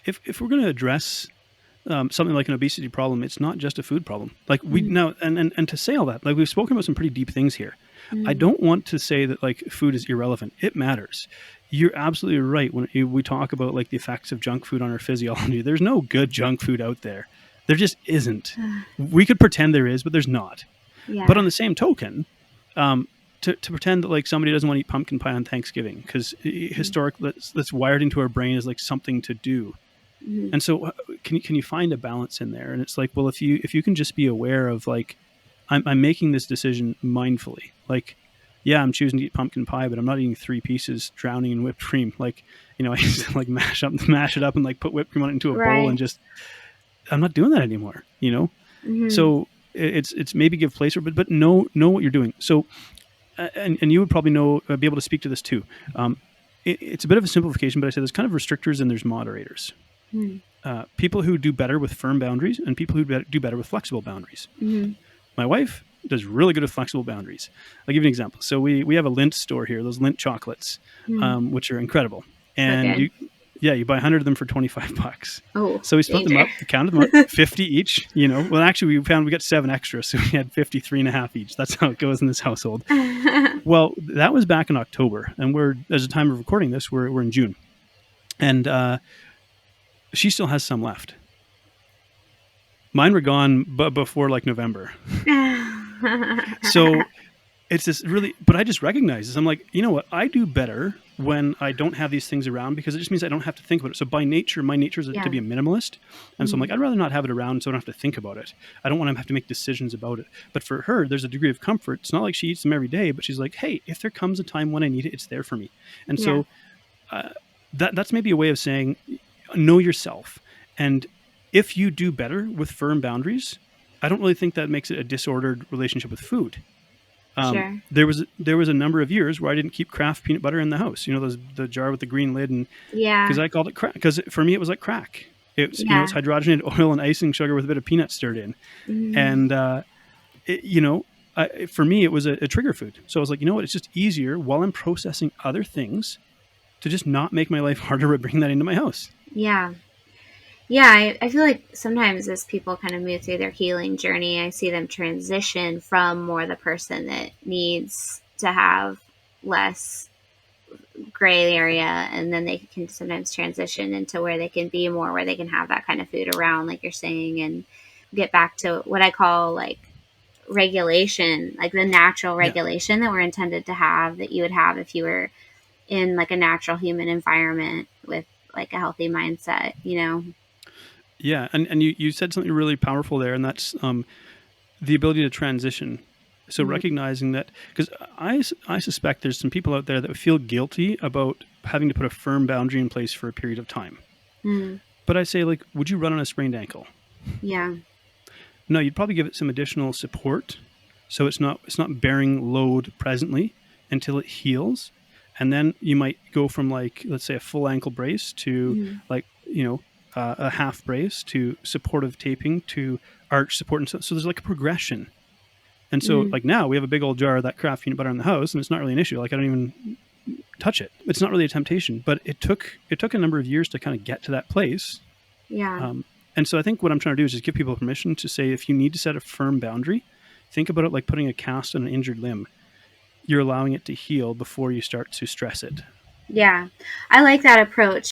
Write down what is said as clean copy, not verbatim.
if we're going to address something like an obesity problem, it's not just a food problem. Like we Mm. now, and to say all that, like we've spoken about some pretty deep things here. I Mm. don't want to say that like food is irrelevant. It matters. You're absolutely right when we talk about like the effects of junk food on our physiology. There's no good junk food out there. There just isn't. We could pretend there is, but there's not. But on Yeah. the same token, to pretend that like somebody doesn't want to eat pumpkin pie on Thanksgiving because Mm. historically that's wired into our brain as like something to do. Mhm. And so can you find a balance in there? And it's like, well, if you can just be aware of like, I'm making this decision mindfully. Like, yeah, I'm choosing to eat pumpkin pie, but I'm not eating 3 pieces drowning in whipped cream. Like, I used to like mash it up and like put whipped cream on it into a bowl and Right. just, I'm not doing that anymore. Mhm. So it's maybe give place, but know what you're doing. So, and you would probably be able to speak to this too. It's a bit of a simplification, but I say there's kind of restrictors and there's moderators. Mm. People who do better with firm boundaries and people who do better with flexible boundaries. Mhm. My wife does really good with flexible boundaries. I'll give you an example. So we have a Lindt store here, those Lindt chocolates, Mm. which are incredible. So And good. you buy 100 of them for $25. Oh, So we split them danger. up, we counted them up, 50 each. Well, actually, we found we got 7 extra, so we had 53 and a half each. That's how it goes in this household. Well, that was back in October, and as a time of recording this, we're in June, and she still has some left. Mine were gone before like November. So it's this really, but I just recognize this. I'm like, you know what? I do better when I don't have these things around because it just means I don't have to think about it. So by nature, my nature is to Yeah. be a minimalist. And so I'm Mhm. like, I'd rather not have it around so I don't have to think about it. I don't want to have to make decisions about it. But for her, there's a degree of comfort. It's not like she eats them every day, but she's like, hey, if there comes a time when I need it, it's there for me. And Yeah. so that's maybe a way of saying, know yourself. And if you do better with firm boundaries, I don't really think that makes it a disordered relationship with food. Sure. There was a number of years where I didn't keep Kraft peanut butter in the house. The jar with the green lid, and because Yeah. I called it crack. Because for me, it was like crack. It's Yeah. hydrogenated oil and icing sugar with a bit of peanuts stirred in, Mhm. and for me, it was a trigger food. So I was like, you know what? It's just easier while I'm processing other things to just not make my life harder by bringing that into my house. Yeah. Yeah, I feel like sometimes as people kind of move through their healing journey, I see them transition from more the person that needs to have less gray area, and then they can sometimes transition into where they can be more, where they can have that kind of food around, like you're saying, and get back to what I call like regulation, like the natural Yeah. regulation that we're intended to have, that you would have if you were in like a natural human environment with like a healthy mindset. Yeah, and you said something really powerful there, and that's the ability to transition. So Mhm. recognizing that, because I suspect there's some people out there that feel guilty about having to put a firm boundary in place for a period of time. Mm. But I say, like, would you run on a sprained ankle? Yeah. No, you'd probably give it some additional support, so it's not bearing load presently until it heals, and then you might go from, like, let's say a full ankle brace to Mhm. like a half brace to supportive taping to arch support, and so there's like a progression. And so, Mhm. like, now we have a big old jar of that Kraft peanut butter in the house, and it's not really an issue. Like, I don't even touch it. It's not really a temptation, but it took a number of years to kind of get to that place. Yeah. And so I think what I'm trying to do is just give people permission to say, if you need to set a firm boundary, think about it like putting a cast on an injured limb. You're allowing it to heal before you start to stress it. Yeah. I like that approach.